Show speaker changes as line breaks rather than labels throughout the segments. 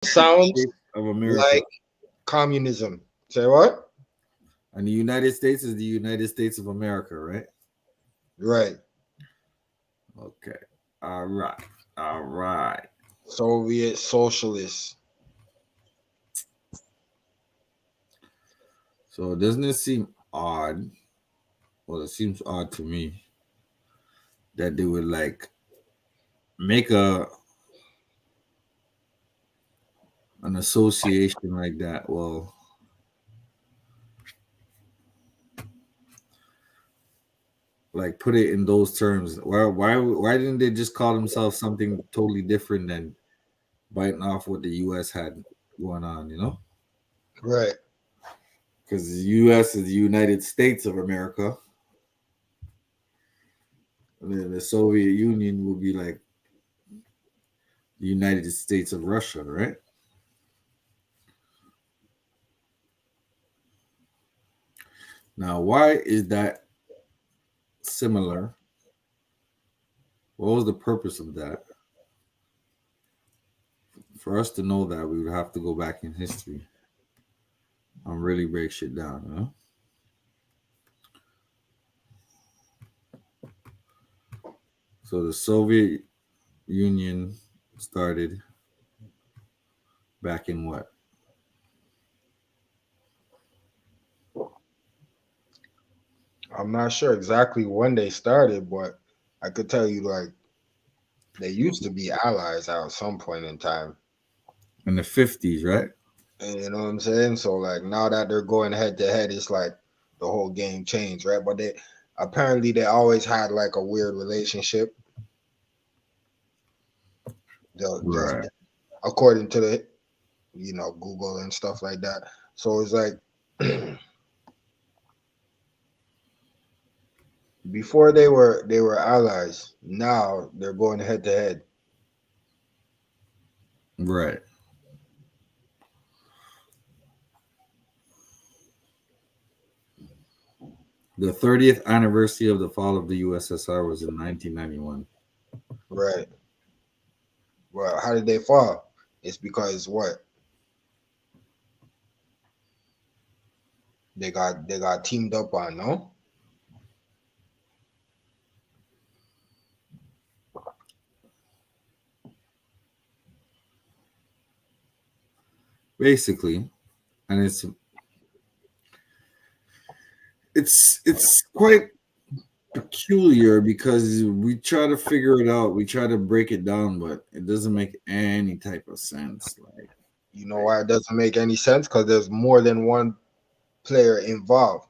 Sounds
States of America.
like communism. Say what?
And the United States is the United States of America, right?
Right.
Okay. All right. All right.
Soviet socialists.
So doesn't it seem odd? Well, it seems odd to me that they would like make a an association like that. Well, like put it in those terms. Why didn't they just call themselves something totally different than biting off what the US had going on, you know?
Right.
Because the US is the United States of America. And then the Soviet Union will be like the United States of Russia, right? Now, why is that similar? What was the purpose of that? For us to know that, we would have to go back in history and really break shit down, you know? So the Soviet Union started back in what?
I'm not sure exactly when they started, but I could tell you like they used to be allies at some point in time.
In the 50s, right?
And you know what I'm saying? So like now that they're going head to head, it's like the whole game changed, right? But they apparently they always had like a weird relationship. Just
Right.
according to the Google and stuff like that. So it's like before they were allies. Now they're going head to head.
Right. The 30th anniversary of the fall of the USSR was in 1991.
Right. Well, how did they fall? It's because what they got teamed up on, no?
Basically, and it's quite peculiar because we try to figure it out, we try to break it down, but it doesn't make any type of sense.
You know why it doesn't make any sense? Because there's more than one player involved.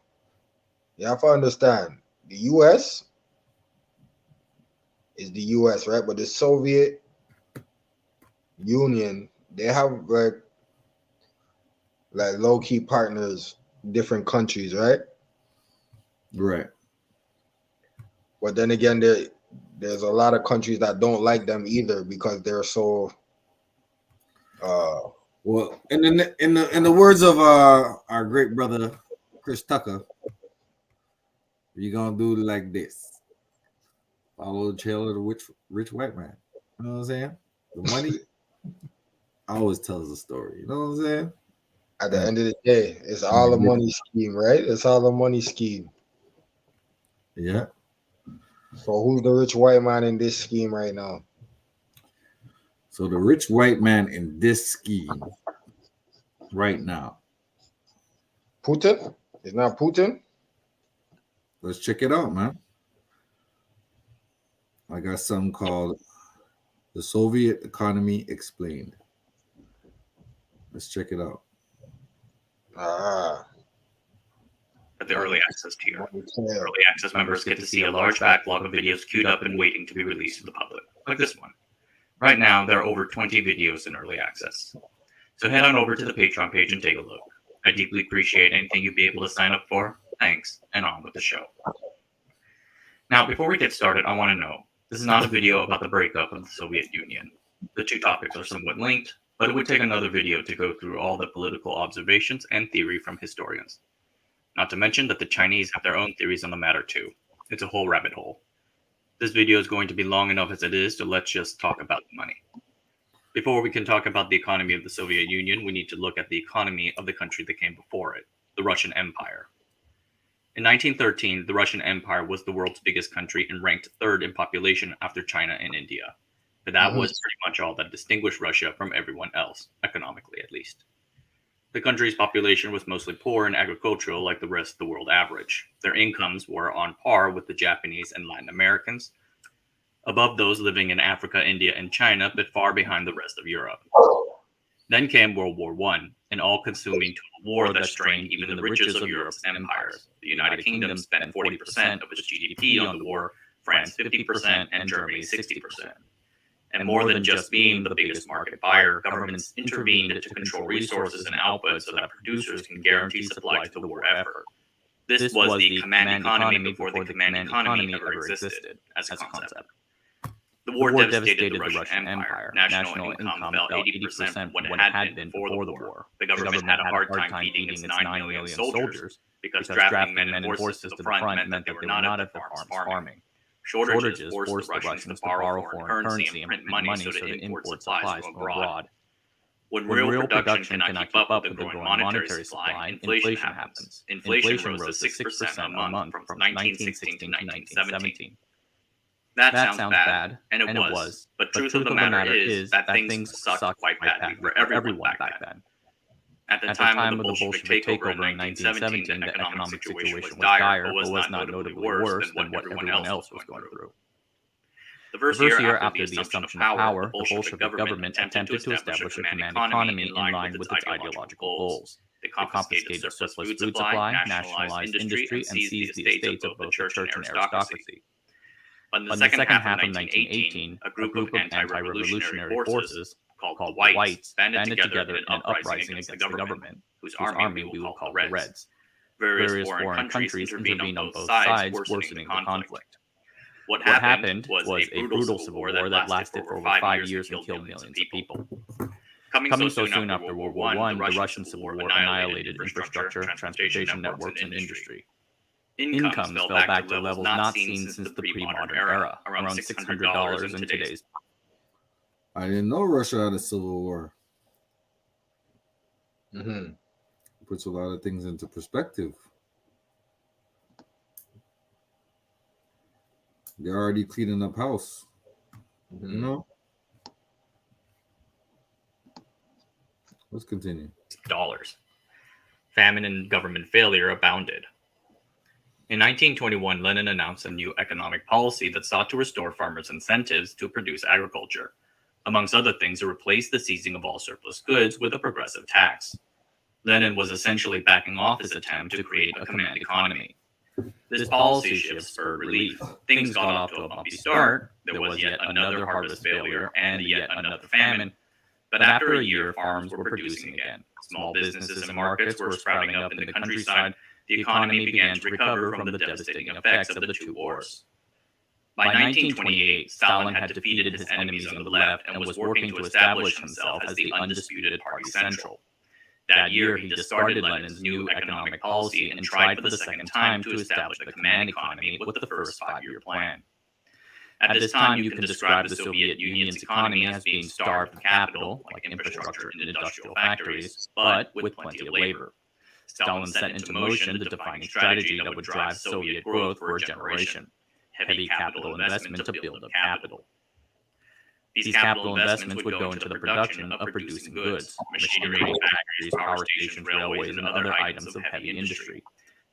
You have to understand. The U.S. is the U.S., right? But the Soviet Union, they have like low key partners, different countries, right?
Right.
But then again, there's a lot of countries that don't like them either because they're so uh
Well, in the words of our great brother Chris Tucker, you're gonna do it like this: follow the trail of the rich white man. You know what I'm saying? The money always tells a story. You know what I'm saying?
at the
And,
end of the day, it's all a
and
money scheme, right? It's all a money scheme.
yeah.
So who's the rich white man in this scheme right now?
So the rich white man in this scheme right now.
Putin? It's not Putin?
Let's check it out, man. I got something called the Soviet Economy Explained. Let's check it out.
Ah,
At the early access tier.
money clear.
Early access members get to see a large backlog of videos queued up and waiting to be released to the public, like this one. Right now, there are over 20 videos in early access. So head on over to the Patreon page and take a look. I deeply appreciate anything you'd be able to sign up for. Thanks, and on with the show. Now, before we get started, I want to know, this is not a video about the breakup of the Soviet Union. The two topics are somewhat linked, but it would take another video to go through all the political observations and theory from historians. Not to mention that the Chinese have their own theories on the matter too. It's a whole rabbit hole. This video is going to be long enough as it is, so let's just talk about the money. Before we can talk about the economy of the Soviet Union, we need to look at the economy of the country that came before it, the Russian Empire. In 1913, the Russian Empire was the world's biggest country and ranked third in population after China and India. But that was pretty much all that distinguished Russia from everyone else, economically at least. The country's population was mostly poor and agricultural like the rest of the world average. Their incomes were on par with the Japanese and Latin Americans, above those living in Africa, India, and China, but far behind the rest of Europe. Then came World War I, an all-consuming war that strained even the richest of Europe's empires. The United Kingdom spent 40% of its GDP on the war, France 50%, and Germany 60%. And more than just being the biggest market buyer, governments intervened to control resources and output so that producers can guarantee supplies to the war effort. This was the command economy before the command economy ever existed as a concept. The war devastated the Russian Empire. National income fell 80% from what it had been before the war. The government had a hard time feeding its 9 million soldiers because drafting men and horses to the front meant that they were not at the farms farming. Shortages forced the Russians to borrow foreign currency and print money so to import supplies from abroad. When real production cannot keep up with the growing monetary supply, inflation happens. Inflation rose to 6% a month from 1916 to 1917. That sounds bad, and it was. But truth of the matter is that things sucked quite badly for everyone back then. At the time of the Bolshevik takeover in 1917, the economic situation was dire, but was not notably worse than what everyone else was going through. The first year after the assumption of power, the Bolshevik government attempted to establish a command economy in line with its ideological goals. They confiscated the surplus food supply, nationalized industry, and seized the estates of both the church and aristocracy. But in the second half of 1918, a group of anti-revolutionary forces called the Whites banded together in an uprising against the government, whose army we will call the Reds. Various foreign countries intervened on both sides, worsening the conflict. What happened was a brutal civil war that lasted for over 5 years and killed millions of people. Coming so soon after World War I, the Russian Civil War annihilated infrastructure, transportation networks, and industry. Incomes fell back to levels not seen since the pre-modern era, around $600 in today's.
I didn't know Russia had a civil war. Puts a lot of things into perspective. They're already cleaning up house. You know? Let's continue.
Dollars. Famine and government failure abounded. In 1921, Lenin announced a new economic policy that sought to restore farmers' incentives to produce agriculture. Amongst other things, it replaced the seizing of all surplus goods with a progressive tax. Lenin was essentially backing off his attempt to create a command economy. This policy shift spurred relief. Things got off to a bumpy start. There was yet another harvest failure and yet another famine. But after a year, farms were producing again. Small businesses and markets were sprouting up in the countryside. The economy began to recover from the devastating effects of the two wars. By 1928, Stalin had defeated his enemies on the left and was working to establish himself as the undisputed party central. That year, he discarded Lenin's new economic policy and tried for the second time to establish the command economy with the first 5-year plan. At this time, you can describe the Soviet Union's economy as being starved of capital, like infrastructure and industrial factories, but with plenty of labor. Stalin set into motion the defining strategy that would drive Soviet growth for a generation: heavy capital investment to build up capital. These capital investments would go into the production of producing goods, machinery, factories, power stations, railways, and other items of heavy industry,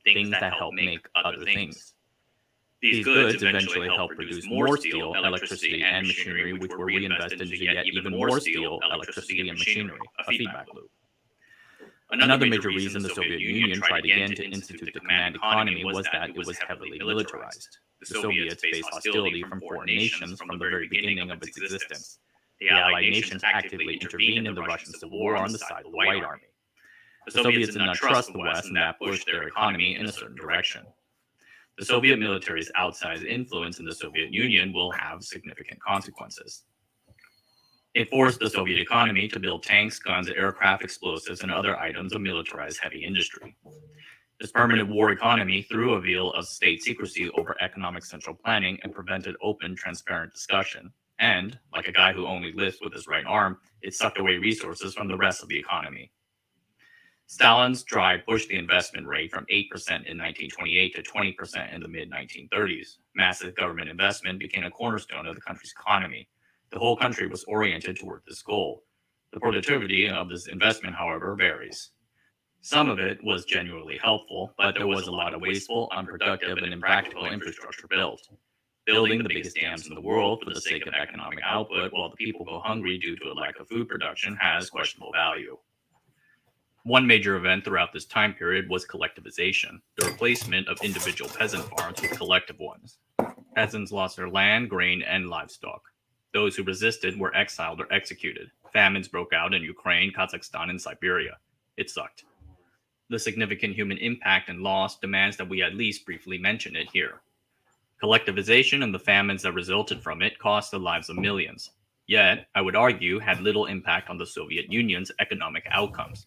things that help make other things. These goods eventually helped produce more steel, electricity, and machinery, which were reinvested into yet even more steel, electricity, and machinery, a feedback loop. Another major reason the Soviet Union tried again to institute the command economy was that it was heavily militarized. The Soviets faced hostility from foreign nations from the very beginning of its existence. The Allied nations actively intervened in the Russian Civil War on the side of the White Army. The Soviets did not trust the West, and that pushed their economy in a certain direction. The Soviet military's outsized influence in the Soviet Union will have significant consequences. It forced the Soviet economy to build tanks, guns, aircraft, explosives, and other items of militarized heavy industry. This permanent war economy threw a veil of state secrecy over economic central planning and prevented open, transparent discussion. And, like a guy who only lifts with his right arm, it sucked away resources from the rest of the economy. Stalin's drive pushed the investment rate from 8% in 1928 to 20% in the mid-1930s. Massive government investment became a cornerstone of the country's economy. The whole country was oriented toward this goal. The productivity of this investment, however, varies. Some of it was genuinely helpful, but there was a lot of wasteful, unproductive, and impractical infrastructure built. Building the biggest dams in the world for the sake of economic output while the people go hungry due to a lack of food production has questionable value. One major event throughout this time period was collectivization, the replacement of individual peasant farms with collective ones. Peasants lost their land, grain, and livestock. Those who resisted were exiled or executed. Famines broke out in Ukraine, Kazakhstan, and Siberia. It sucked. The significant human impact and loss demands that we at least briefly mention it here. Collectivization and the famines that resulted from it cost the lives of millions. Yet, I would argue, had little impact on the Soviet Union's economic outcomes.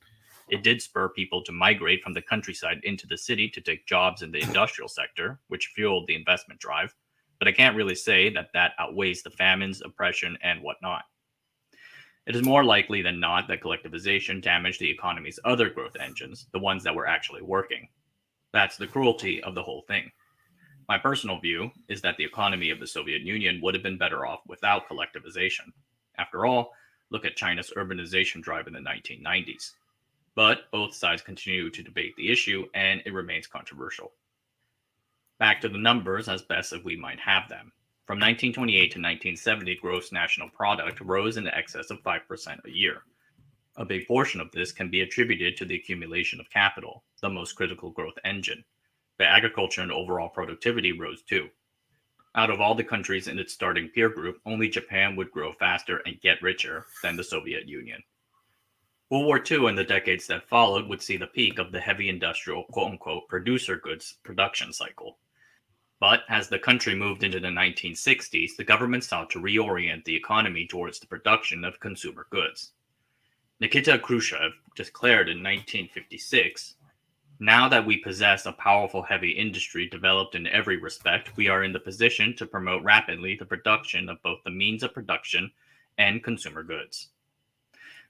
It did spur people to migrate from the countryside into the city to take jobs in the industrial sector, which fueled the investment drive, but I can't really say that that outweighs the famines, oppression, and whatnot. It is more likely than not that collectivization damaged the economy's other growth engines, the ones that were actually working. That's the cruelty of the whole thing. My personal view is that the economy of the Soviet Union would have been better off without collectivization. After all, look at China's urbanization drive in the 1990s. But both sides continue to debate the issue, and it remains controversial. Back to the numbers as best as we might have them. From 1928 to 1970, gross national product rose in excess of 5% a year. A big portion of this can be attributed to the accumulation of capital, the most critical growth engine. But agriculture and overall productivity rose too. Out of all the countries in its starting peer group, only Japan would grow faster and get richer than the Soviet Union. World War II and the decades that followed would see the peak of the heavy industrial quote-unquote producer goods production cycle. But as the country moved into the 1960s, the government sought to reorient the economy towards the production of consumer goods. Nikita Khrushchev declared in 1956, "Now that we possess a powerful heavy industry developed in every respect, we are in the position to promote rapidly the production of both the means of production and consumer goods."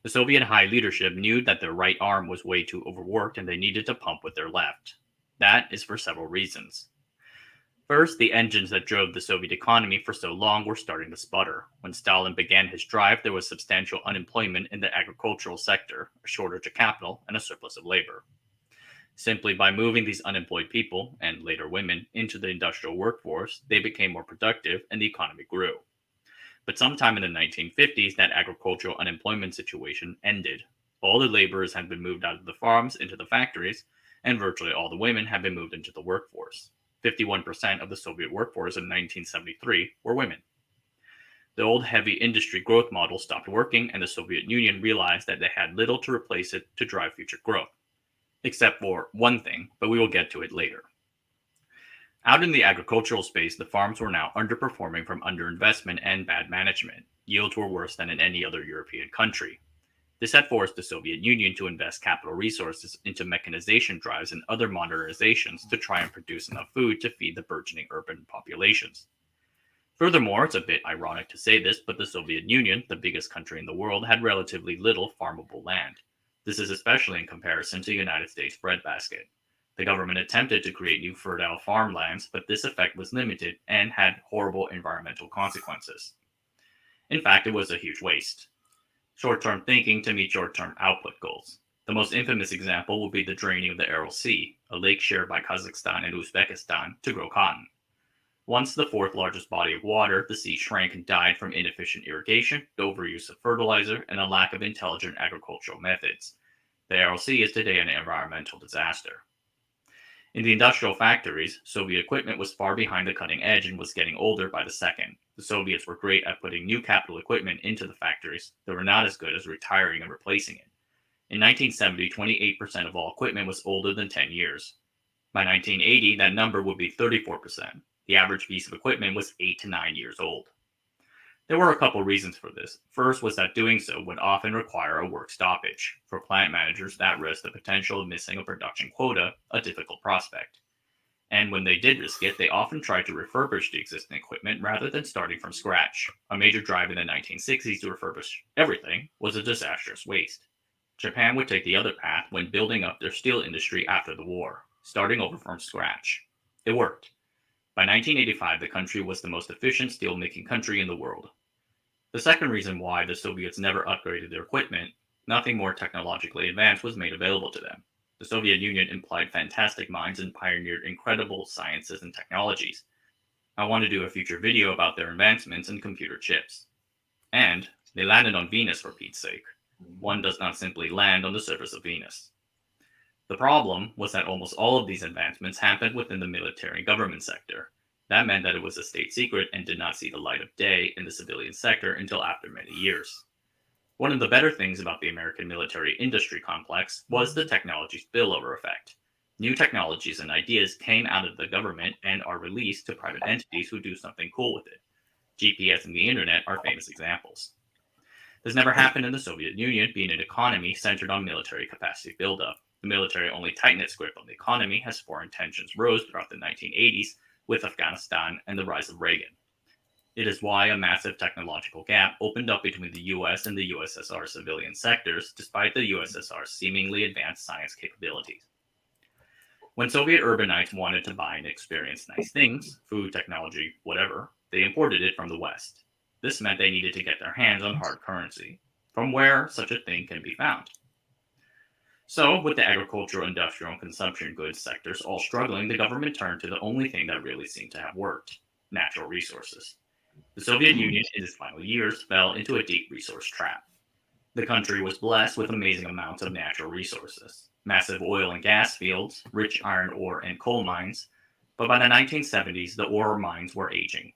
The Soviet high leadership knew that their right arm was way too overworked and they needed to pump with their left. That is for several reasons. First, the engines that drove the Soviet economy for so long were starting to sputter. When Stalin began his drive, there was substantial unemployment in the agricultural sector, a shortage of capital, and a surplus of labor. Simply by moving these unemployed people, and later women, into the industrial workforce, they became more productive and the economy grew. But sometime in the 1950s, that agricultural unemployment situation ended. All the laborers had been moved out of the farms into the factories, and virtually all the women had been moved into the workforce. 51% of the Soviet workforce in 1973 were women. The old heavy industry growth model stopped working, and the Soviet Union realized that they had little to replace it to drive future growth. Except for one thing, but we will get to it later. Out in the agricultural space, the farms were now underperforming from underinvestment and bad management. Yields were worse than in any other European country. This had forced the Soviet Union to invest capital resources into mechanization drives and other modernizations to try and produce enough food to feed the burgeoning urban populations. Furthermore, it's a bit ironic to say this, but the Soviet Union, the biggest country in the world, had relatively little farmable land. This is especially in comparison to the United States breadbasket. The government attempted to create new fertile farmlands, but this effect was limited and had horrible environmental consequences. In fact, it was a huge waste. Short-term thinking to meet short-term output goals. The most infamous example would be the draining of the Aral Sea, a lake shared by Kazakhstan and Uzbekistan, to grow cotton. Once the fourth largest body of water, the sea shrank and died from inefficient irrigation, the overuse of fertilizer, and a lack of intelligent agricultural methods. The Aral Sea is today an environmental disaster. In the industrial factories, Soviet equipment was far behind the cutting edge and was getting older by the second. The Soviets were great at putting new capital equipment into the factories. They were not as good as retiring and replacing it. In 1970, 28% of all equipment was older than 10 years. By 1980, that number would be 34%. The average piece of equipment was 8 to 9 years old. There were a couple reasons for this. First was that doing so would often require a work stoppage. For plant managers, that risked the potential of missing a production quota, a difficult prospect. And when they did risk it, they often tried to refurbish the existing equipment rather than starting from scratch. A major drive in the 1960s to refurbish everything was a disastrous waste. Japan would take the other path when building up their steel industry after the war, starting over from scratch. It worked. By 1985, the country was the most efficient steelmaking country in the world. The second reason why the Soviets never upgraded their equipment, nothing more technologically advanced was made available to them. The Soviet Union employed fantastic minds and pioneered incredible sciences and technologies. I want to do a future video about their advancements in computer chips. And they landed on Venus, for Pete's sake. One does not simply land on the surface of Venus. The problem was that almost all of these advancements happened within the military and government sector. That meant that it was a state secret and did not see the light of day in the civilian sector until after many years. One of the better things about the American military industry complex was the technology spillover effect. New technologies and ideas came out of the government and are released to private entities who do something cool with it. GPS and the internet are famous examples. This never happened in the Soviet Union, being an economy centered on military capacity buildup. The military only tightened its grip on the economy as foreign tensions rose throughout the 1980s with Afghanistan and the rise of Reagan. It is why a massive technological gap opened up between the US and the USSR civilian sectors, despite the USSR's seemingly advanced science capabilities. When Soviet urbanites wanted to buy and experience nice things, food, technology, whatever, they imported it from the West. This meant they needed to get their hands on hard currency, from where such a thing can be found. So, with the agricultural, industrial, and consumption goods sectors all struggling, the government turned to the only thing that really seemed to have worked: natural resources. The Soviet Union, in its final years, fell into a deep resource trap. The country was blessed with amazing amounts of natural resources, massive oil and gas fields, rich iron ore and coal mines, but by the 1970s, the ore mines were aging.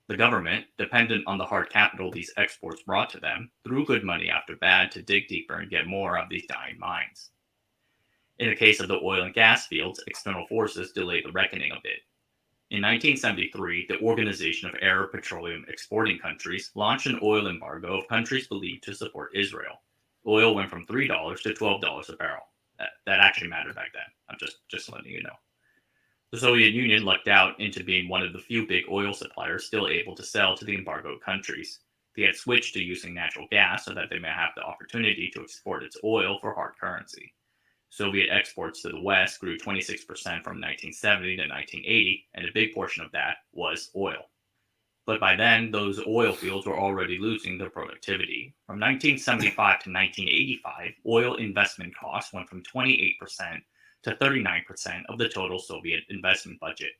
The government, dependent on the hard capital these exports brought to them, threw good money after bad to dig deeper and get more of these dying mines. In the case of the oil and gas fields, external forces delayed the reckoning a bit. In 1973, the Organization of Arab Petroleum Exporting Countries launched an oil embargo of countries believed to support Israel. Oil went from $3 to $12 a barrel. That actually mattered back then. I'm just letting you know. The Soviet Union lucked out into being one of the few big oil suppliers still able to sell to the embargoed countries. They had switched to using natural gas so that they may have the opportunity to export its oil for hard currency. Soviet exports to the West grew 26% from 1970 to 1980, and a big portion of that was oil. But by then, those oil fields were already losing their productivity. From 1975 to 1985, oil investment costs went from 28% to 39% of the total Soviet investment budget.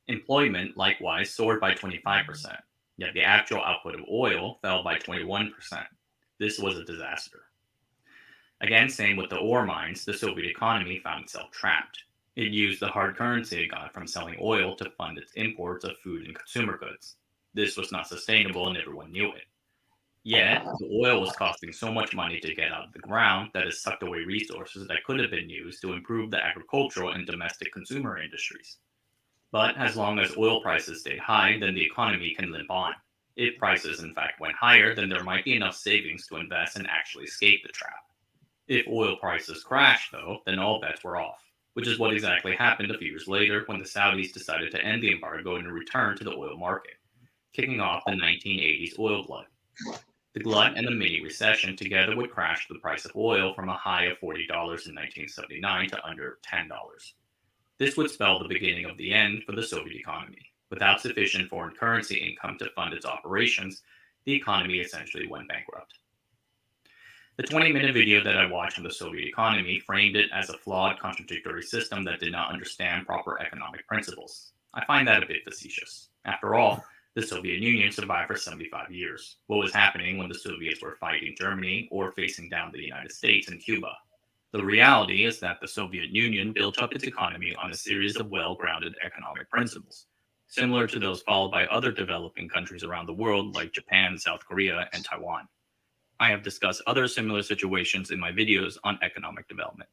Employment likewise soared by 25%, yet the actual output of oil fell by 21%. This was a disaster. Again, same with the ore mines, the Soviet economy found itself trapped. It used the hard currency it got from selling oil to fund its imports of food and consumer goods. This was not sustainable and everyone knew it. Yet, the oil was costing so much money to get out of the ground that it sucked away resources that could have been used to improve the agricultural and domestic consumer industries. But as long as oil prices stay high, then the economy can limp on. If prices in fact went higher, then there might be enough savings to invest and actually escape the trap. If oil prices crashed, though, then all bets were off, which is what exactly happened a few years later when the Saudis decided to end the embargo and return to the oil market, kicking off the 1980s oil glut. The glut and the mini recession together would crash the price of oil from a high of $40 in 1979 to under $10. This would spell the beginning of the end for the Soviet economy. Without sufficient foreign currency income to fund its operations, the economy essentially went bankrupt. The 20-minute video that I watched on the Soviet economy framed it as a flawed, contradictory system that did not understand proper economic principles. I find that a bit facetious. After all, the Soviet Union survived for 75 years. What was happening when the Soviets were fighting Germany or facing down the United States and Cuba? The reality is that the Soviet Union built up its economy on a series of well-grounded economic principles, similar to those followed by other developing countries around the world like Japan, South Korea, and Taiwan. I have discussed other similar situations in my videos on economic development.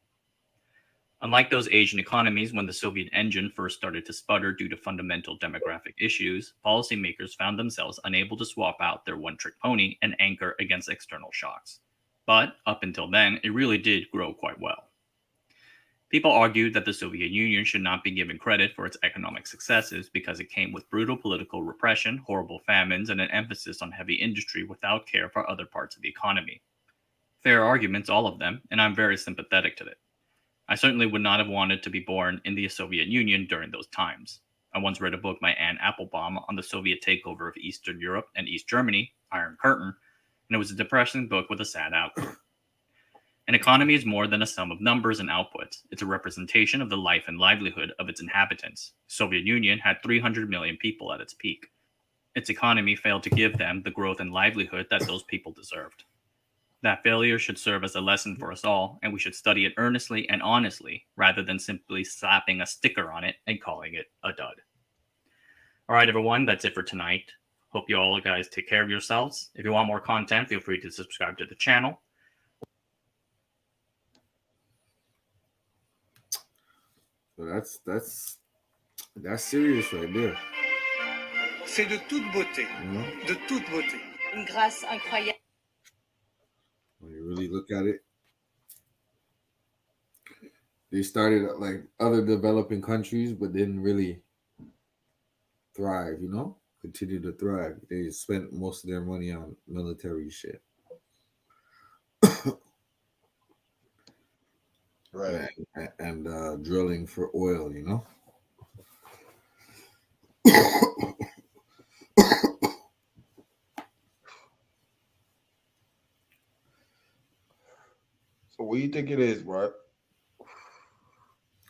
Unlike those Asian economies when the Soviet engine first started to sputter due to fundamental demographic issues, policymakers found themselves unable to swap out their one-trick pony and anchor against external shocks. But up until then, it really did grow quite well. People argued that the Soviet Union should not be given credit for its economic successes because it came with brutal political repression, horrible famines, and an emphasis on heavy industry without care for other parts of the economy. Fair arguments, all of them, and I'm very sympathetic to it. I certainly would not have wanted to be born in the Soviet Union during those times. I once read a book by Anne Applebaum on the Soviet takeover of Eastern Europe and East Germany, Iron Curtain, and it was a depressing book with a sad outcome. An economy is more than a sum of numbers and outputs. It's a representation of the life and livelihood of its inhabitants. The Soviet Union had 300 million people at its peak. Its economy failed to give them the growth and livelihood that those people deserved. That failure should serve as a lesson for us all, and we should study it earnestly and honestly, rather than simply slapping a sticker on it and calling it a dud. All right, everyone, that's it for tonight. Hope you all guys take care of yourselves. If you want more content, feel free to subscribe to the channel.
So that's serious right there.
C'est de toute beauté, de toute beauté.
Une grâce incroyable.
When you really look at it, they started like other developing countries, but didn't really thrive, continue to thrive. They spent most of their money on military shit.
Right.
And drilling for oil,
So what do you think it is, bro?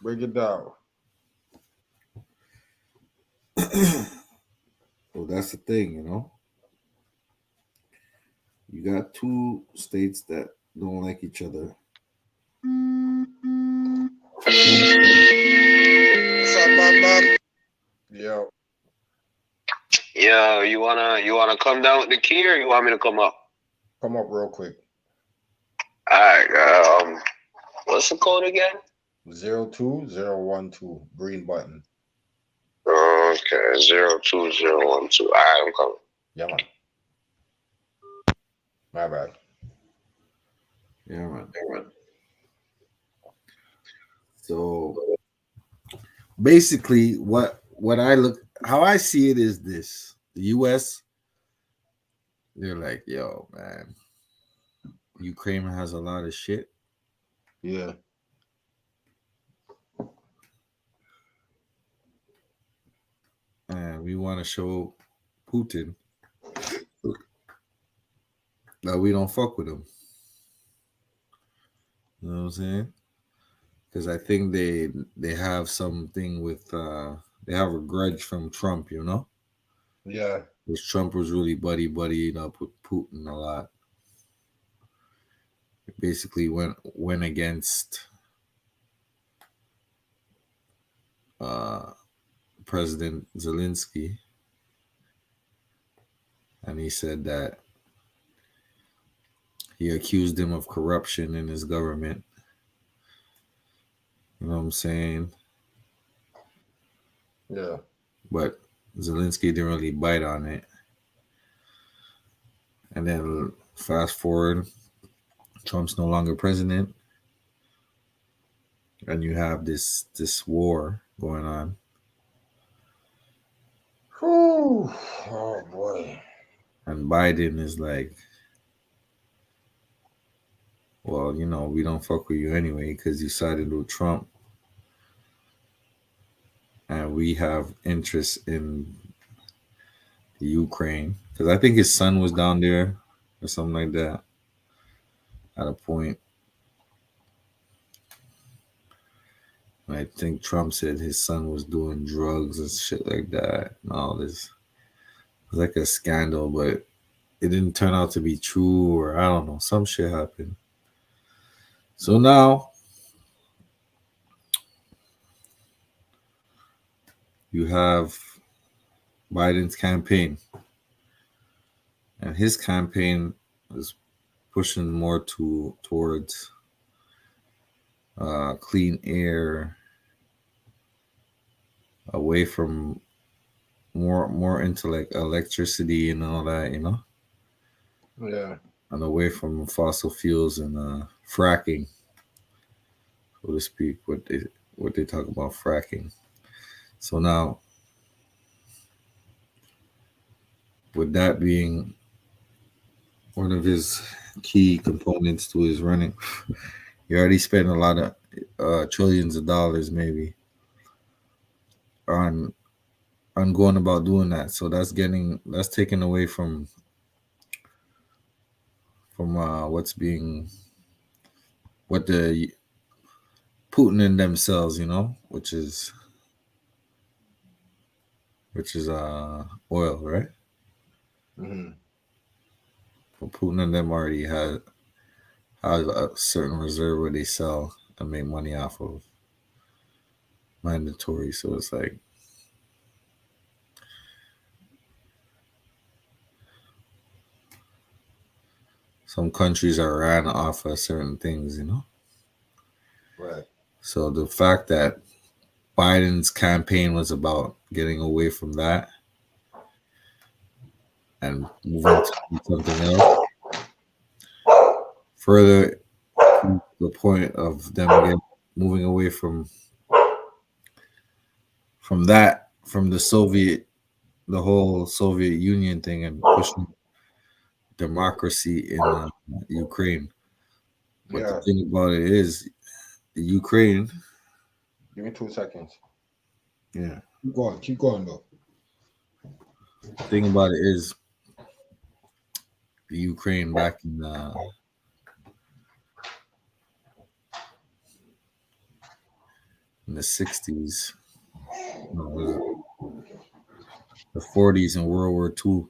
Break it down.
So that's the thing, You got two states that don't like each other.
Yo.
Yo, you wanna come down with the key, or you want me to come up?
Come up real quick.
All right. What's the code again?
02012. Green button.
Okay, 02012. All right, I'm coming.
Yeah, man. My bad.
Yeah, man. So basically, how I see it is this: the U.S. They're like, yo, man, Ukraine has a lot of shit.
Yeah.
And we want to show Putin that we don't fuck with him. You know what I'm saying? Because I think they have something with they have a grudge from Trump,
Yeah.
Because Trump was really buddying up with Putin a lot. It basically went against President Zelensky, and he said that he accused him of corruption in his government. You know what I'm saying?
Yeah.
But Zelensky didn't really bite on it. And then fast forward, Trump's no longer president, and you have this war going on.
Whew. Oh boy.
And Biden is like, well, we don't fuck with you anyway because you sided with Trump. And we have interest in the Ukraine. Because I think his son was down there or something like that at a point. And I think Trump said his son was doing drugs and shit like that and all this. It was like a scandal, but it didn't turn out to be true, or I don't know. Some shit happened. So now you have Biden's campaign. And his campaign is pushing more towards clean air, away from more into like electricity and all that,
Yeah.
and away from fossil fuels and fracking. so to speak, what they talk about fracking. So now, with that being one of his key components to his running, he already spent a lot of trillions of dollars, maybe, on going about doing that. So that's taken away from what the Putin and themselves, which is oil, right?
Mm-hmm.
But Putin and them already have a certain reserve where they sell and make money off of mandatory. So it's like some countries are ran off of certain things,
Right.
So the fact that Biden's campaign was about getting away from that and moving to something else, further the point of them moving away from the whole Soviet Union thing, and pushing democracy in Ukraine. But the
Yeah.
thing about it is, Ukraine,
Give me 2 seconds.
yeah.
Keep going though.
The thing about it is, Ukraine back in the 60s, the 40s, and World War II,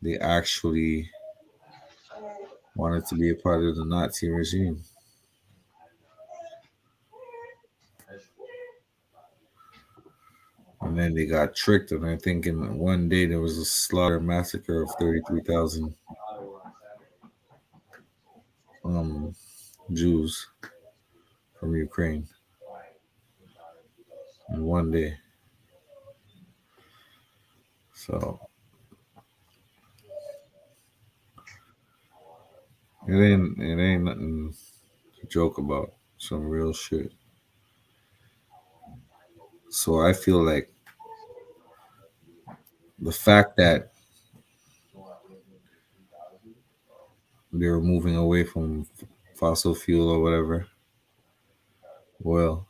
they actually wanted to be a part of the Nazi regime. And then they got tricked, and I think in one day there was a slaughter massacre of 33,000 Jews from Ukraine in one day. So it ain't nothing to joke about. Some real shit. So I feel like the fact that they were moving away from fossil fuel or whatever, well,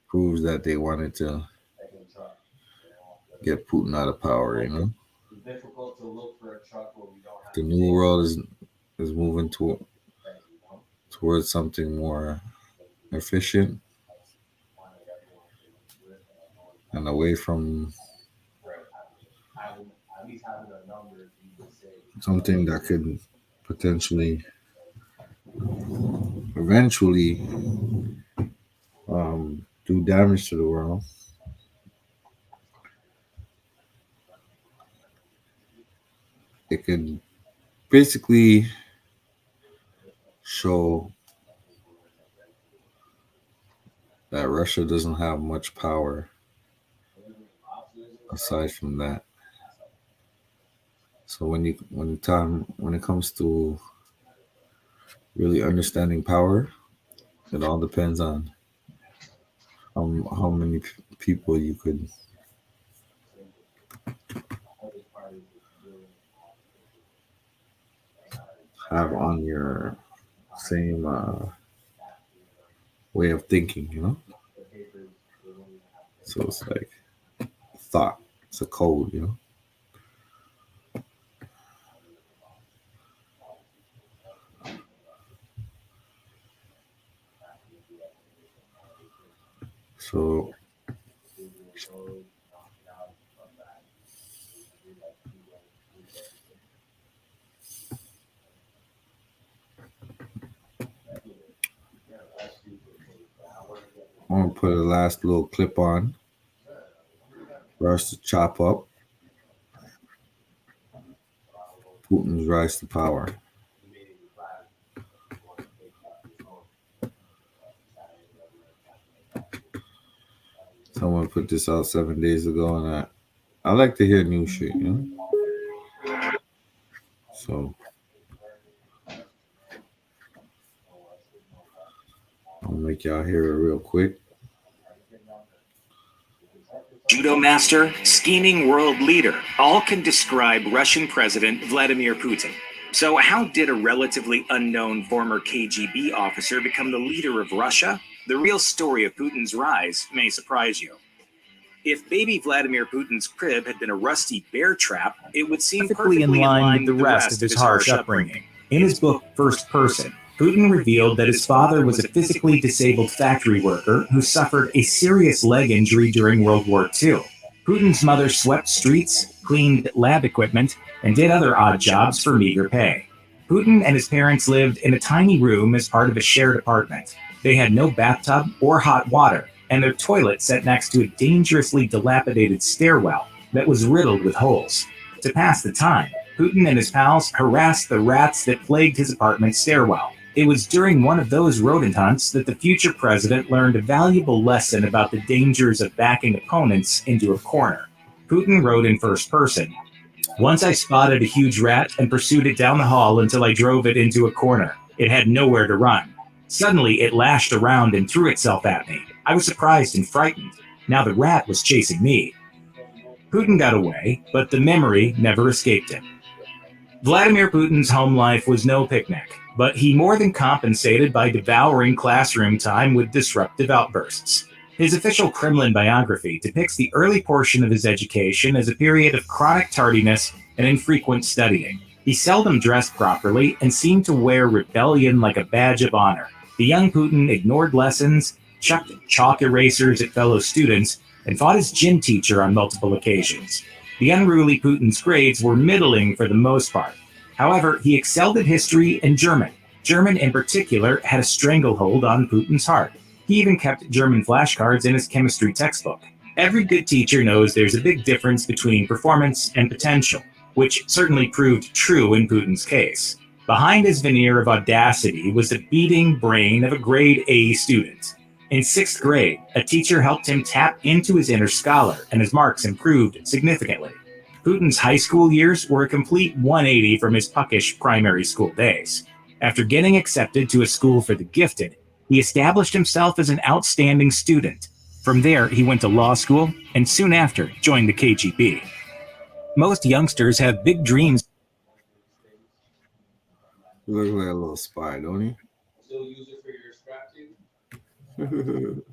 proves that they wanted to get Putin out of power, The new world is moving towards something more efficient and away from something that could potentially eventually do damage to the world. It could basically show that Russia doesn't have much power aside from that. So when it comes to really understanding power, it all depends on how many people you could have on your same way of thinking, So it's like thought. It's a code. So I'm gonna put a last little clip on for us to chop up Putin's rise to power. Someone put this out 7 days ago, and I like to hear new shit, So make y'all hear it real quick.
Judo master, scheming world leader, all can describe Russian President Vladimir Putin. So how did a relatively unknown former KGB officer become the leader of Russia? The real story of Putin's rise may surprise you. If baby Vladimir Putin's crib had been a rusty bear trap, it would seem perfectly in line with the rest of his harsh upbringing. In his book, First Person, Putin revealed that his father was a physically disabled factory worker who suffered a serious leg injury during World War II. Putin's mother swept streets, cleaned lab equipment, and did other odd jobs for meager pay. Putin and his parents lived in a tiny room as part of a shared apartment. They had no bathtub or hot water, and their toilet sat next to a dangerously dilapidated stairwell that was riddled with holes. To pass the time, Putin and his pals harassed the rats that plagued his apartment stairwell. It was during one of those rodent hunts that the future president learned a valuable lesson about the dangers of backing opponents into a corner. Putin wrote in first person, "Once I spotted a huge rat and pursued it down the hall until I drove it into a corner. It had nowhere to run. Suddenly, it lashed around and threw itself at me. I was surprised and frightened. Now the rat was chasing me." Putin got away, but the memory never escaped him. Vladimir Putin's home life was no picnic, but he more than compensated by devouring classroom time with disruptive outbursts. His official Kremlin biography depicts the early portion of his education as a period of chronic tardiness and infrequent studying. He seldom dressed properly and seemed to wear rebellion like a badge of honor. The young Putin ignored lessons, chucked chalk erasers at fellow students, and fought his gym teacher on multiple occasions. The unruly Putin's grades were middling for the most part. However, he excelled at history and German. German in particular had a stranglehold on Putin's heart. He even kept German flashcards in his chemistry textbook. Every good teacher knows there's a big difference between performance and potential, which certainly proved true in Putin's case. Behind his veneer of audacity was the beating brain of a grade A student. In 6th grade, a teacher helped him tap into his inner scholar, and his marks improved significantly. Putin's high school years were a complete 180 from his puckish primary school days. After getting accepted to a school for the gifted, he established himself as an outstanding student. From there, he went to law school and soon after joined the KGB. Most youngsters have big dreams.
He looks like a little spy, don't he?
Still use it for your scrap team?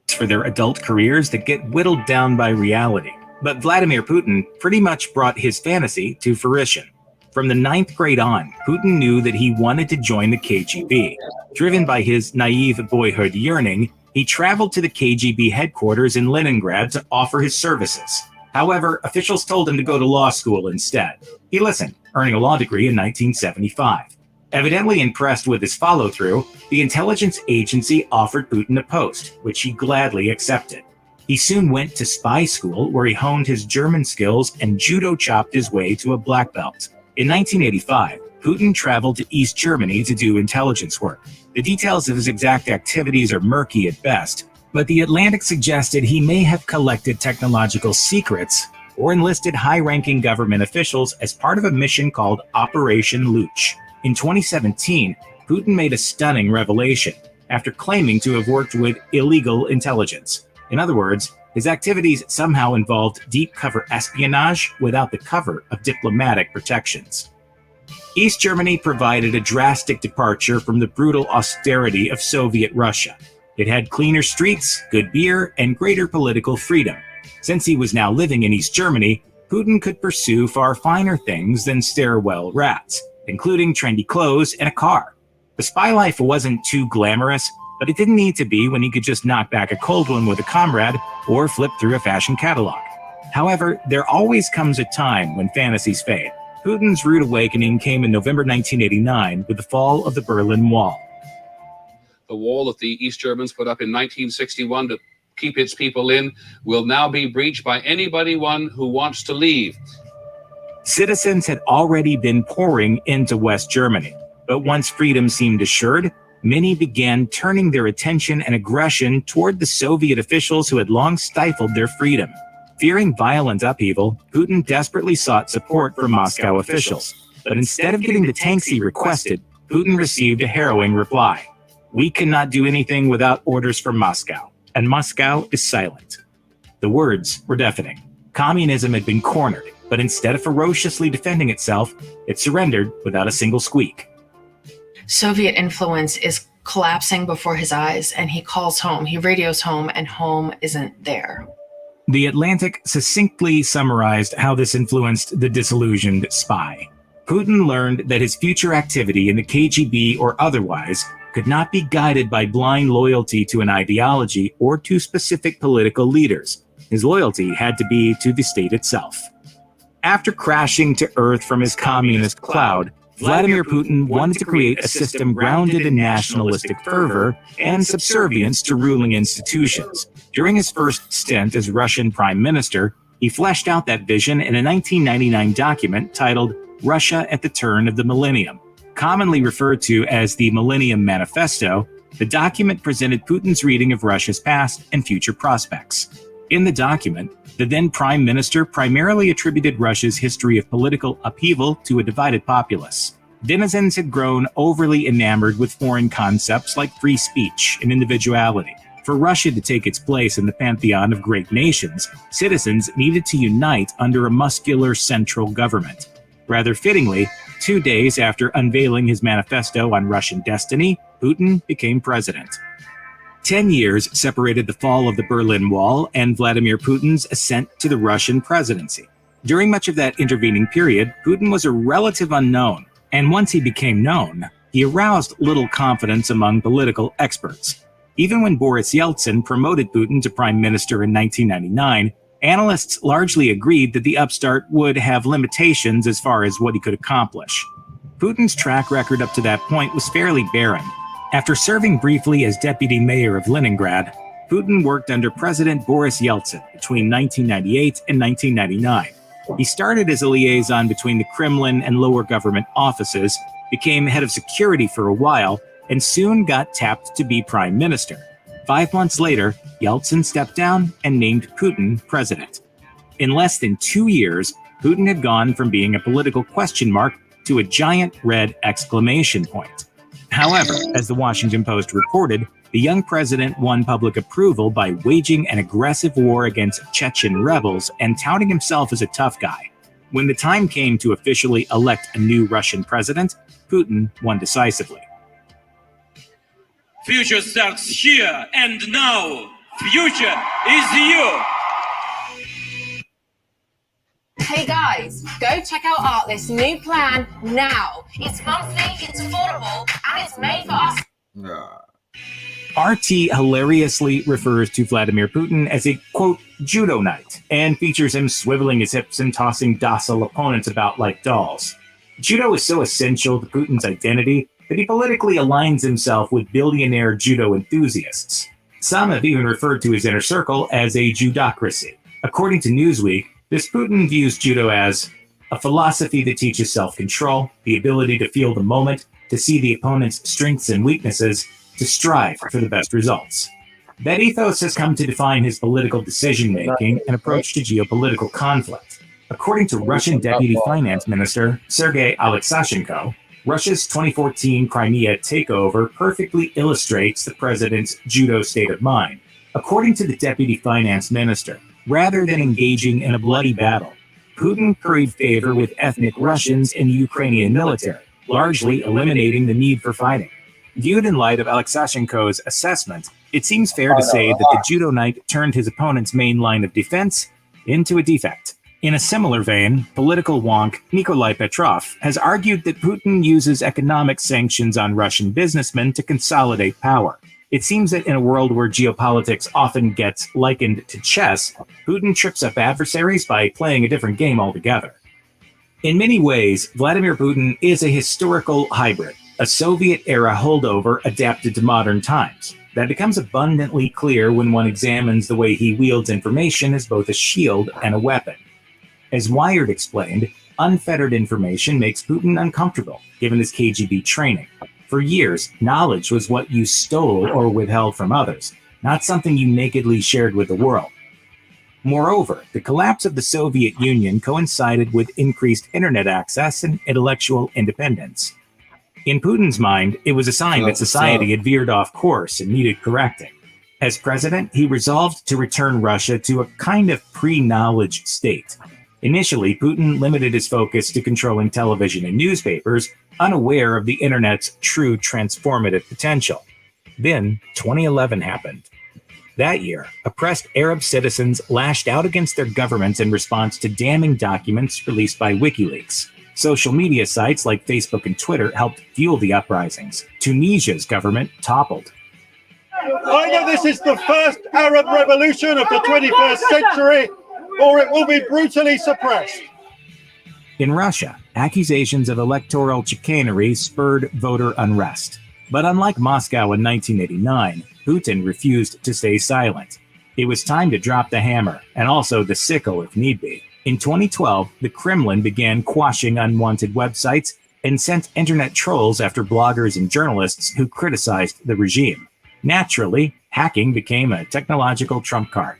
For their adult careers that get whittled down by reality. But Vladimir Putin pretty much brought his fantasy to fruition. From the 9th grade on, Putin knew that he wanted to join the KGB. Driven by his naive boyhood yearning, he traveled to the KGB headquarters in Leningrad to offer his services. However, officials told him to go to law school instead. He listened, earning a law degree in 1975. Evidently impressed with his follow-through, the intelligence agency offered Putin a post, which he gladly accepted. He soon went to spy school, where he honed his German skills and judo chopped his way to a black belt. In 1985, Putin traveled to East Germany to do intelligence work. The details of his exact activities are murky at best, but The Atlantic suggested he may have collected technological secrets or enlisted high-ranking government officials as part of a mission called Operation Luch. In 2017, Putin made a stunning revelation after claiming to have worked with illegal intelligence. In other words, his activities somehow involved deep cover espionage without the cover of diplomatic protections. East Germany provided a drastic departure from the brutal austerity of Soviet Russia. It had cleaner streets, good beer, and greater political freedom. Since he was now living in East Germany, Putin could pursue far finer things than stairwell rats, including trendy clothes and a car. The spy life wasn't too glamorous, but it didn't need to be when he could just knock back a cold one with a comrade or flip through a fashion catalog. However, there always comes a time when fantasies fade. Putin's rude awakening came in November 1989 with the fall of the Berlin Wall.
The wall that the East Germans put up in 1961 to keep its people in will now be breached by anybody who wants to leave.
Citizens had already been pouring into West Germany, but once freedom seemed assured, many began turning their attention and aggression toward the Soviet officials who had long stifled their freedom. Fearing violent upheaval, Putin desperately sought support from Moscow officials. But instead of getting the tanks he requested, Putin received a harrowing reply.
We cannot do anything without orders from Moscow, and Moscow is silent. The words were deafening. Communism had been cornered, but instead of ferociously defending itself, it surrendered without a single squeak.
Soviet influence is collapsing before his eyes, and he calls home. He radios home, and home isn't there.
The Atlantic succinctly summarized how this influenced the disillusioned spy. Putin learned that his future activity in the KGB or otherwise could not be guided by blind loyalty to an ideology or to specific political leaders. His loyalty had to be to the state itself. After crashing to earth from his communist cloud, Vladimir Putin wanted to create a system grounded in nationalistic fervor and subservience to ruling institutions. During his first stint as Russian prime minister, he fleshed out that vision in a 1999 document titled Russia at the Turn of the Millennium. Commonly referred to as the Millennium Manifesto, the document presented Putin's reading of Russia's past and future prospects. In the document, the then prime minister primarily attributed Russia's history of political upheaval to a divided populace. Denizens had grown overly enamored with foreign concepts like free speech and individuality. For Russia to take its place in the pantheon of great nations, citizens needed to unite under a muscular central government. Rather fittingly, 2 days after unveiling his manifesto on Russian destiny, Putin became president. 10 years separated the fall of the Berlin Wall and Vladimir Putin's ascent to the Russian presidency. During much of that intervening period, Putin was a relative unknown, and once he became known, he aroused little confidence among political experts. Even when Boris Yeltsin promoted Putin to prime minister in 1999, analysts largely agreed that the upstart would have limitations as far as what he could accomplish. Putin's track record up to that point was fairly barren. After serving briefly as deputy mayor of Leningrad, Putin worked under President Boris Yeltsin between 1998 and 1999. He started as a liaison between the Kremlin and lower government offices, became head of security for a while, and soon got tapped to be prime minister. 5 months later, Yeltsin stepped down and named Putin president. In less than 2 years, Putin had gone from being a political question mark to a giant red exclamation point. However, as the Washington Post reported, the young president won public approval by waging an aggressive war against Chechen rebels and touting himself as a tough guy. When the time came to officially elect a new Russian president, Putin won decisively.
Future starts here and now. Future is you.
Hey guys, go check out Artlist's new plan now. It's monthly, it's affordable, and it's made for us.
RT hilariously refers to Vladimir Putin as a, quote, judo knight, and features him swiveling his hips and tossing docile opponents about like dolls. Judo is so essential to Putin's identity that he politically aligns himself with billionaire judo enthusiasts. Some have even referred to his inner circle as a judocracy. According to Newsweek, this Putin views judo as a philosophy that teaches self-control, the ability to feel the moment, to see the opponent's strengths and weaknesses, to strive for the best results. That ethos has come to define his political decision-making and approach to geopolitical conflict. According to Russian Deputy Finance Minister Sergei Alexashenko, Russia's 2014 Crimea takeover perfectly illustrates the president's judo state of mind. According to the Deputy Finance Minister, rather than engaging in a bloody battle, Putin curried favor with ethnic Russians in the Ukrainian military, largely eliminating the need for fighting. Viewed in light of Alexashenko's assessment, it seems fair to say that the judo knight turned his opponent's main line of defense into a defect. In a similar vein, political wonk Nikolai Petrov has argued that Putin uses economic sanctions on Russian businessmen to consolidate power. It seems that in a world where geopolitics often gets likened to chess, Putin trips up adversaries by playing a different game altogether. In many ways, Vladimir Putin is a historical hybrid, a Soviet-era holdover adapted to modern times. That becomes abundantly clear when one examines the way he wields information as both a shield and a weapon. As Wired explained, unfettered information makes Putin uncomfortable, given his KGB training. For years, knowledge was what you stole or withheld from others, not something you nakedly shared with the world. Moreover, the collapse of the Soviet Union coincided with increased internet access and intellectual independence. In Putin's mind, it was a sign that society had veered off course and needed correcting. As president, he resolved to return Russia to a kind of pre-knowledge state. Initially, Putin limited his focus to controlling television and newspapers, unaware of the internet's true transformative potential. Then, 2011 happened. That year, oppressed Arab citizens lashed out against their governments in response to damning documents released by WikiLeaks. Social media sites like Facebook and Twitter helped fuel the uprisings. Tunisia's government toppled.
Either this is the first Arab revolution of the 21st century, or it will be brutally suppressed.
In Russia, accusations of electoral chicanery spurred voter unrest. But unlike Moscow in 1989, Putin refused to stay silent. It was time to drop the hammer, and also the sickle if need be. In 2012, the Kremlin began quashing unwanted websites and sent internet trolls after bloggers and journalists who criticized the regime. Naturally, hacking became a technological trump card.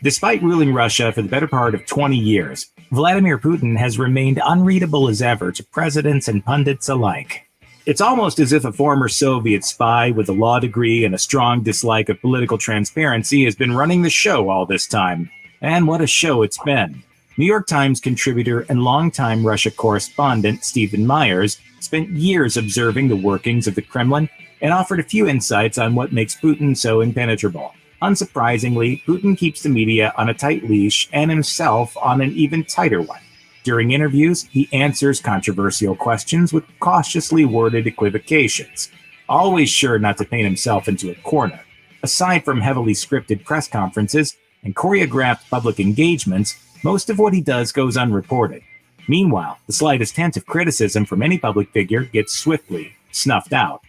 Despite ruling Russia for the better part of 20 years, Vladimir Putin has remained unreadable as ever to presidents and pundits alike. It's almost as if a former Soviet spy with a law degree and a strong dislike of political transparency has been running the show all this time. And what a show it's been. New York Times contributor and longtime Russia correspondent Stephen Myers spent years observing the workings of the Kremlin and offered a few insights on what makes Putin so impenetrable. Unsurprisingly, Putin keeps the media on a tight leash and himself on an even tighter one. During interviews, he answers controversial questions with cautiously worded equivocations, always sure not to paint himself into a corner. Aside from heavily scripted press conferences and choreographed public engagements, most of what he does goes unreported. Meanwhile, the slightest hint of criticism from any public figure gets swiftly snuffed out.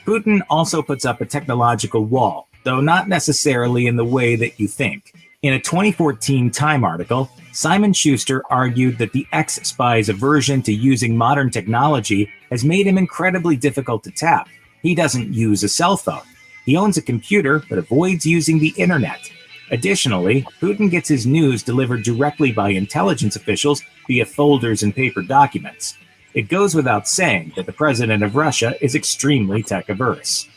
Putin also puts up a technological wall, though not necessarily in the way that you think. In a 2014 Time article, Simon Schuster argued that the ex-spy's aversion to using modern technology has made him incredibly difficult to tap. He doesn't use a cell phone. He owns a computer, but avoids using the internet. Additionally, Putin gets his news delivered directly by intelligence officials via folders and paper documents. It goes without saying that the president of Russia is extremely tech-averse.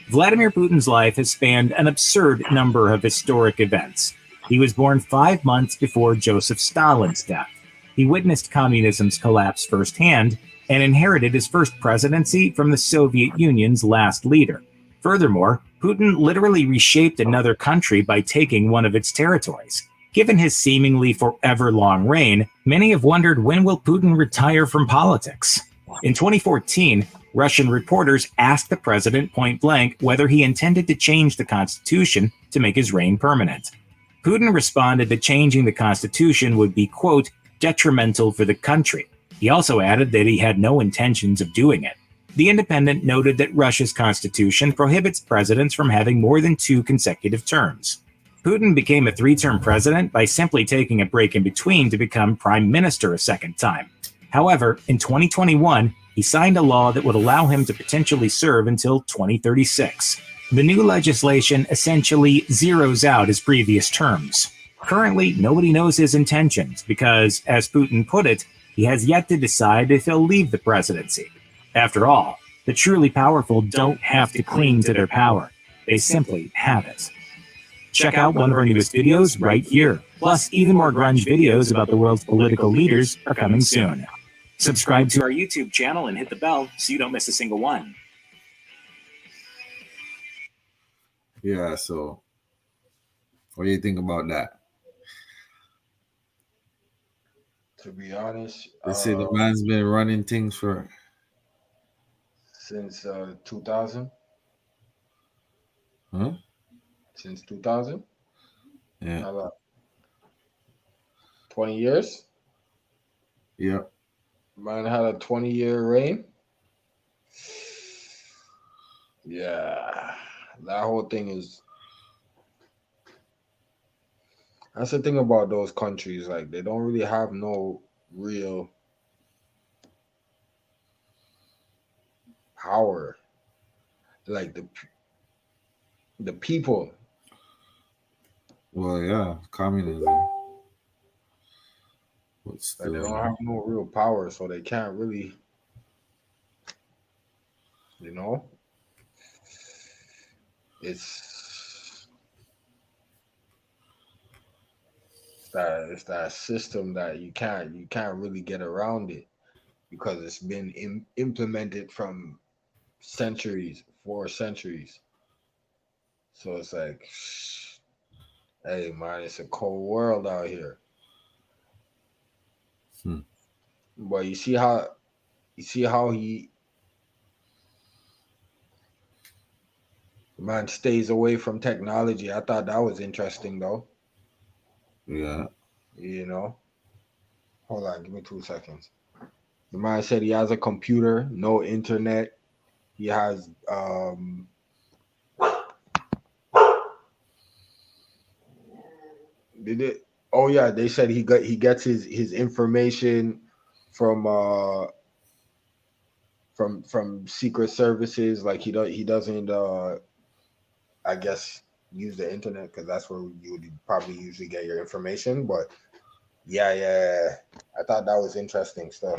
Vladimir Putin's life has spanned an absurd number of historic events. He was born 5 months before Joseph Stalin's death. He witnessed communism's collapse firsthand and inherited his first presidency from the Soviet Union's last leader. Furthermore, Putin literally reshaped another country by taking one of its territories. Given his seemingly forever long reign, many have wondered, when will Putin retire from politics? In 2014, Russian reporters asked the president point blank whether he intended to change the constitution to make his reign permanent. Putin responded that changing the constitution would be, quote, detrimental for the country. He also added that he had no intentions of doing it. The Independent noted that Russia's constitution prohibits presidents from having more than 2 consecutive terms. Putin became a 3-term president by simply taking a break in between to become prime minister a second time. However, in 2021, he signed a law that would allow him to potentially serve until 2036. The new legislation essentially zeroes out his previous terms. Currently, nobody knows his intentions because, as Putin put it, he has yet to decide if he'll leave the presidency. After all, the truly powerful don't have to cling to their power. They simply have it. Check out one of our newest videos right here. Plus, even more grunge videos about the world's political leaders are coming soon. Subscribe to our YouTube channel and hit the bell so you don't miss a single one.
Yeah, so what do you think about that?
To be honest,
They say the man's been running things for
since 2000.
Huh?
Since 2000?
Yeah.
20 years?
Yep.
Man had a 20-year reign. Yeah. That whole thing is... That's the thing about those countries. Like, they don't really have no real power. Like, the people.
Well, yeah, communism. But still,
Like, they don't have no real power, so they can't really You know, it's that system that you can't really get around it because it's been implemented from centuries, 4 centuries. So it's like, hey man, it's a cold world out here. But you see how he man stays away from technology. I thought that was interesting though.
Yeah.
You know. Hold on, give me 2 seconds. The man said he has a computer, no internet. He has did it oh yeah, they said he gets his information from from secret services. Like he doesn't I guess use the internet because that's where you would probably usually get your information. But yeah. I thought that was interesting stuff.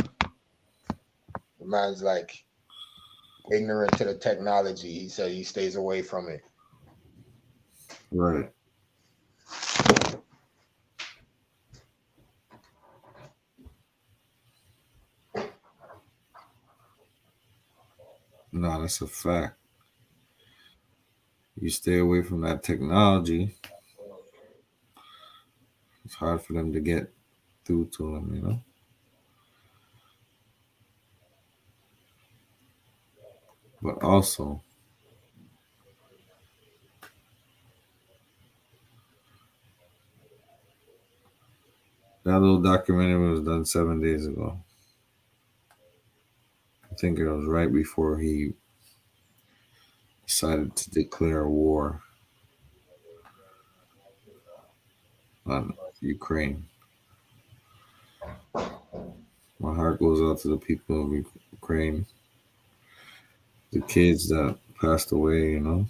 The man's like ignorant to the technology. He said he stays away from it.
Right. No, that's a fact. You stay away from that technology, it's hard for them to get through to them, you know? But also, that little documentary was done 7 days ago. I think it was right before he decided to declare war on Ukraine. My heart goes out to the people of Ukraine, the kids that passed away, you know?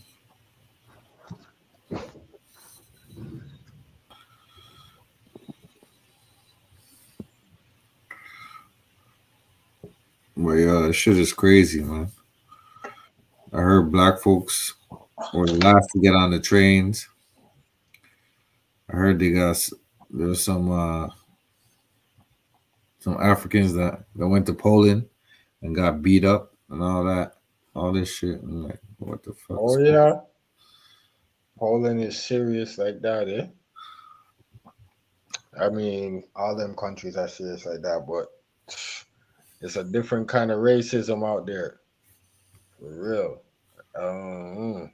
But yeah, that shit is crazy, man. I heard black folks were the last to get on the trains. I heard there's some Africans that went to Poland and got beat up and all this shit. I'm like, what the fuck?
Oh yeah. Poland is serious like that, eh? I mean, all them countries are serious like that, but it's a different kind of racism out there. For real. I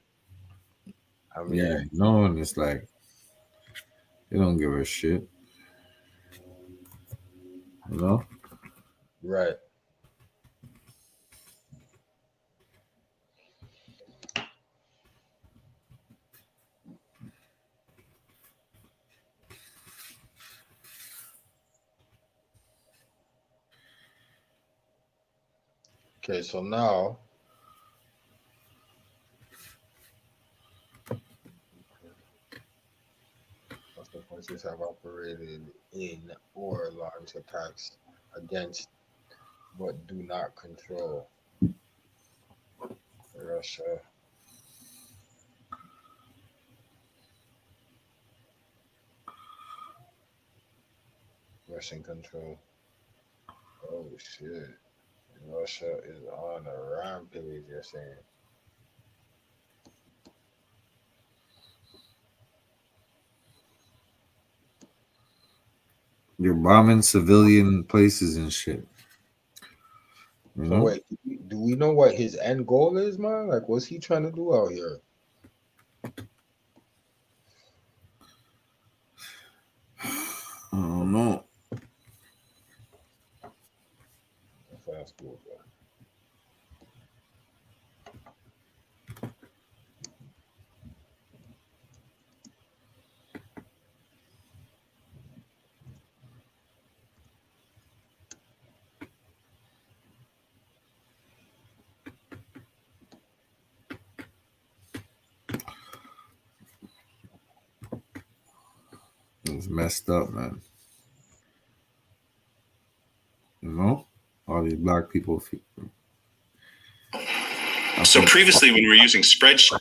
mean,
Yeah, no, and it's like they don't give a shit. You know?
Right. Okay, so now the forces have operated in or launched attacks against but do not control Russia. Russian control. Oh shit. Russia is on a rampage, you're saying.
You're bombing civilian places and shit. You
So
know?
wait, do we know what his end goal is, man? Like, what's he trying to do out here?
I don't know.
Fast forward.
It's messed up, man. You know? All these black people
So previously, when we were using spreadsheets,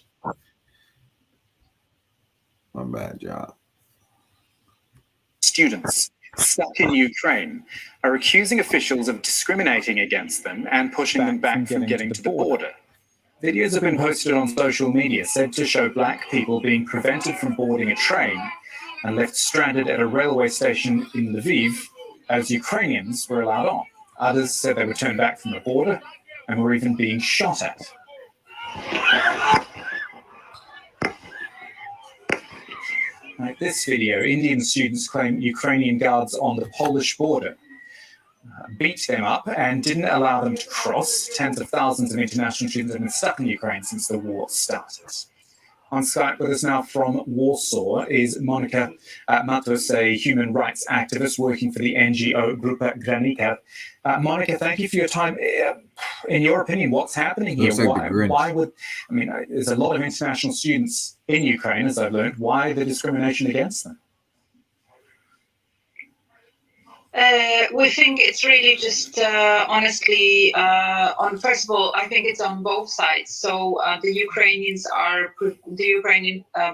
my bad, job.
Students stuck in Ukraine are accusing officials of discriminating against them and pushing them back from getting to the border. Videos have been posted on social media said to show black people being prevented from boarding a train and left stranded at a railway station in Lviv as Ukrainians were allowed on. Others said they were turned back from the border and were even being shot at. Like this video, Indian students claim Ukrainian guards on the Polish border beat them up and didn't allow them to cross. Tens of thousands of international students have been stuck in Ukraine since the war started. On Skype with us now from Warsaw is Monica Matos, a human rights activist working for the NGO Grupa Granica. Monica, thank you for your time. In your opinion, what's happening here? Why would, I mean, there's a lot of international students in Ukraine, as I've learned. Why the discrimination against them?
We think it's really just honestly first of all, I think it's on both sides. So the Ukrainian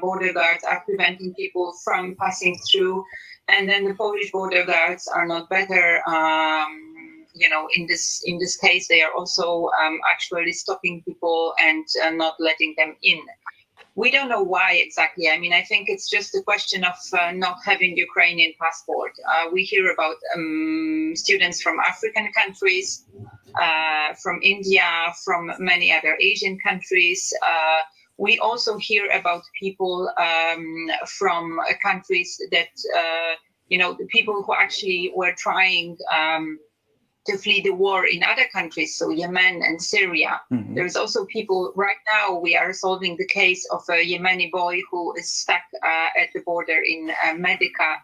border guards are preventing people from passing through, and then the Polish border guards are not better. In this case, they are also actually stopping people and not letting them in. We don't know why exactly. I mean, I think it's just a question of not having Ukrainian passport. We hear about students from African countries, from India, from many other Asian countries. We also hear about people from countries that, the people who actually were trying to flee the war in other countries, so Yemen and Syria. Mm-hmm. There's also people, right now we are solving the case of a Yemeni boy who is stuck at the border in Medica,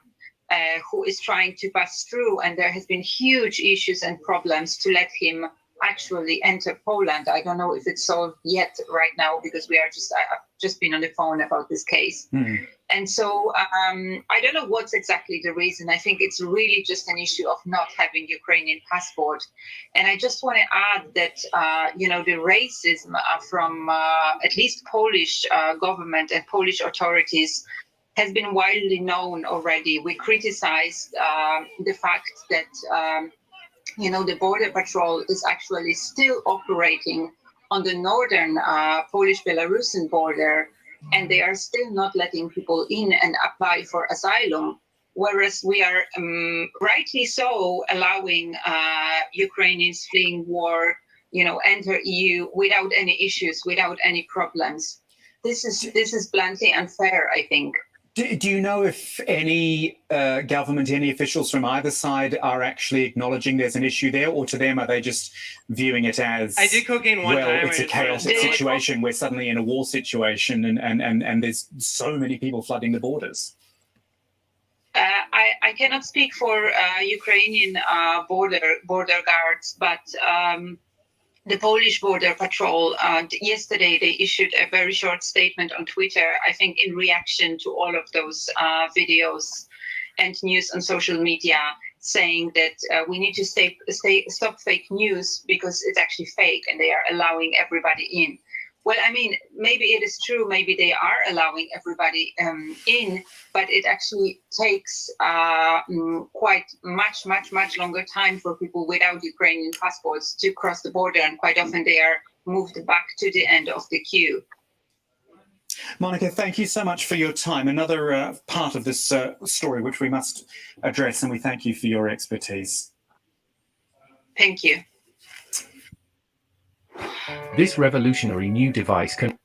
who is trying to pass through, and there has been huge issues and problems to let him actually enter Poland. I don't know if it's solved yet right now, because I've just been on the phone about this case. Mm-hmm. And so I don't know what's exactly the reason. I think it's really just an issue of not having Ukrainian passport. And I just want to add that, the racism from at least Polish government and Polish authorities has been widely known already. We criticized the fact that, the Border Patrol is actually still operating on the northern Polish-Belarusian border, and they are still not letting people in and apply for asylum, whereas we are rightly so allowing Ukrainians fleeing war, enter EU without any issues, without any problems. This is bluntly unfair, I think.
Do you know if any government, any officials from either side are actually acknowledging there's an issue there, or to them are they just viewing it as,
I did cocaine one time.
It's a chaotic situation, we're suddenly in a war situation and there's so many people flooding the borders?
I cannot speak for Ukrainian border guards, but the Polish Border Patrol, yesterday they issued a very short statement on Twitter, I think in reaction to all of those videos and news on social media, saying that we need to stop fake news because it's actually fake and they are allowing everybody in. Well, I mean, maybe it is true, maybe they are allowing everybody in, but it actually takes quite much longer time for people without Ukrainian passports to cross the border, and quite often they are moved back to the end of the queue.
Monica, thank you so much for your time. Another part of this story which we must address, and we thank you for your expertise.
Thank you.
This revolutionary new device can...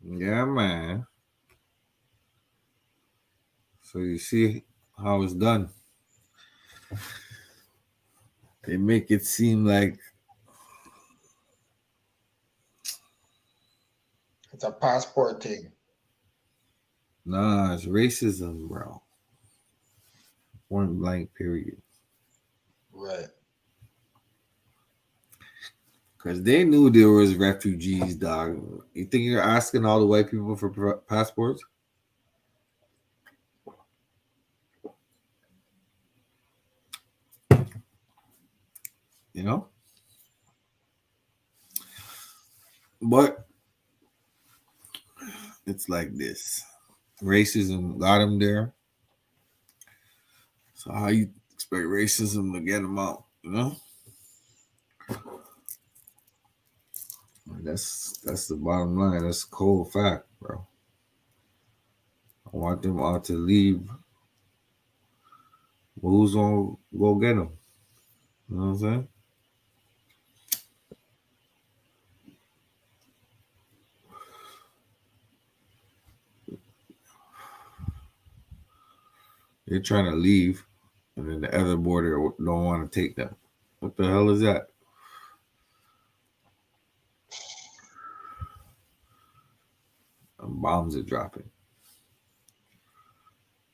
Yeah, man. So you see how it's done. They make it seem like
it's a passport thing.
Nah, it's racism, bro. Point blank, period.
Right.
Because they knew there was refugees, dog. You think you're asking all the white people for passports? You know? But it's like this. Racism got him there. So how you expect racism to get him out, you know? That's the bottom line. That's a cold fact, bro. I want them all to leave. But who's gonna go get them? You know what I'm saying? They're trying to leave, and then the other border don't want to take them. What the hell is that? And bombs are dropping.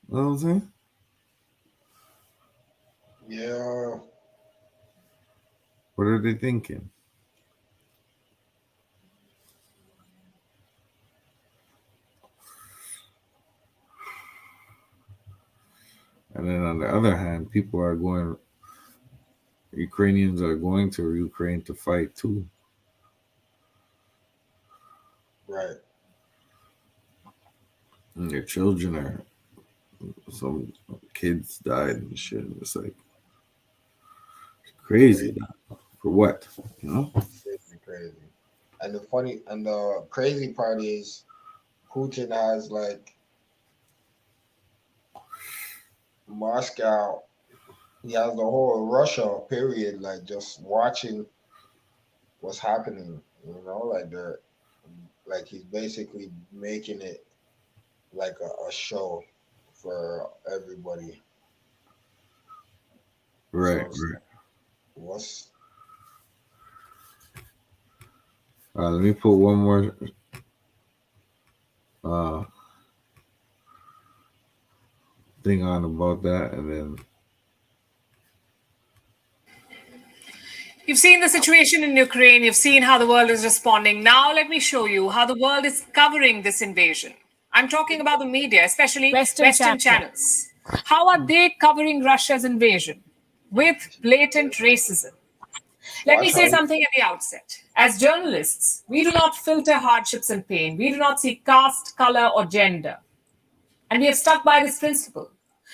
You know what I'm saying?
Yeah.
What are they thinking? And then on the other hand, Ukrainians are going to Ukraine to fight too.
Right.
And their children some kids died and shit. It's like crazy. For what? You know?
Crazy. And the crazy part is Putin has like Moscow, he has the whole Russia period, like just watching what's happening, you know, like he's basically making it like a show for everybody.
Right,
So
right.
What's
let me put one more thing on about that, and then
You've seen the situation in Ukraine. You've seen how the world is responding. Now, let me show you how the world is covering this invasion. I'm talking about the media, especially Western channels. How are they covering Russia's invasion? With blatant racism. Let me say something at the outset. As journalists, we do not filter hardships and pain. We do not see caste, color, or gender. And we have stuck by this principle.